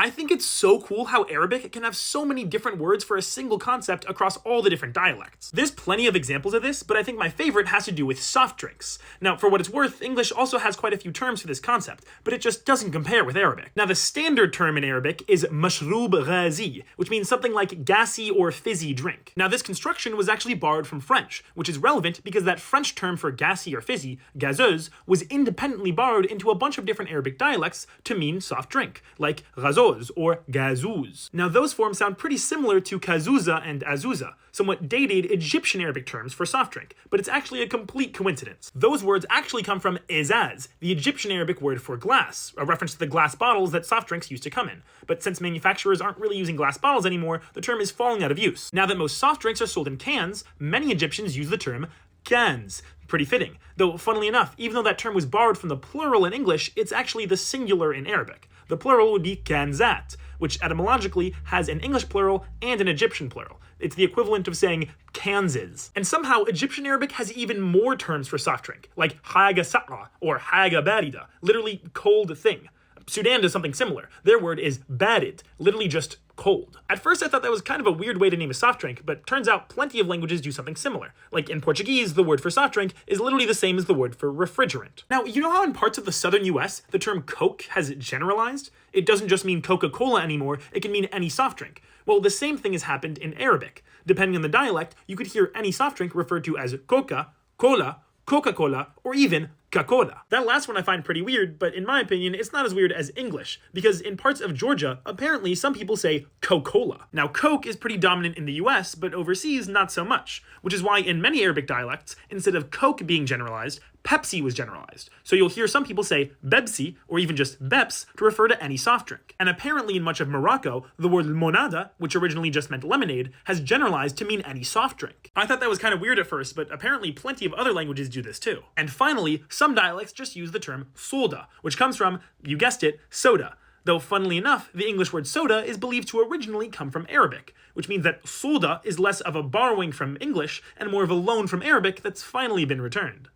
I think it's so cool how Arabic can have so many different words for a single concept across all the different dialects. There's plenty of examples of this, but I think my favorite has to do with soft drinks. Now, for what it's worth, English also has quite a few terms for this concept, but it just doesn't compare with Arabic. Now, the standard term in Arabic is mashroob ghazi, which means something like gassy or fizzy drink. Now, this construction was actually borrowed from French, which is relevant because that French term for gassy or fizzy, gazeuse, was independently borrowed into a bunch of different Arabic dialects to mean soft drink, like gazoz or gazouz. Now, those forms sound pretty similar to kazouza and azouza, somewhat dated Egyptian Arabic terms for soft drink, but it's actually a complete coincidence. Those words actually come from izaz, the Egyptian Arabic word for glass, a reference to the glass bottles that soft drinks used to come in. But since manufacturers aren't really using glass bottles anymore, the term is falling out of use. Now that most soft drinks are sold in cans, many Egyptians use the term cans. Pretty fitting. Though, funnily enough, even though that term was borrowed from the plural in English, it's actually the singular in Arabic. The plural would be kanzat, which etymologically has an English plural and an Egyptian plural. It's the equivalent of saying Kanses. And somehow, Egyptian Arabic has even more terms for soft drink, like haga sa'a or haga barida, literally cold thing. Sudan does something similar. Their word is barid, literally just cold. At first I thought that was kind of a weird way to name a soft drink, but turns out plenty of languages do something similar. Like in Portuguese, the word for soft drink is literally the same as the word for refrigerant. Now, you know how in parts of the southern US, the term Coke has generalized? It doesn't just mean Coca-Cola anymore, it can mean any soft drink. Well, the same thing has happened in Arabic. Depending on the dialect, you could hear any soft drink referred to as coca, cola, Coca-Cola, or even Ka-Cola. That last one I find pretty weird, but in my opinion, it's not as weird as English, because in parts of Georgia, apparently some people say Coca-Cola. Now, Coke is pretty dominant in the US, but overseas, not so much, which is why in many Arabic dialects, instead of Coke being generalized, Pepsi was generalized. So you'll hear some people say Bebsi, or even just Beps, to refer to any soft drink. And apparently in much of Morocco, the word limonada, which originally just meant lemonade, has generalized to mean any soft drink. I thought that was kind of weird at first, but apparently plenty of other languages do this too. And finally, some dialects just use the term soda, which comes from, you guessed it, soda. Though funnily enough, the English word soda is believed to originally come from Arabic, which means that soda is less of a borrowing from English and more of a loan from Arabic that's finally been returned.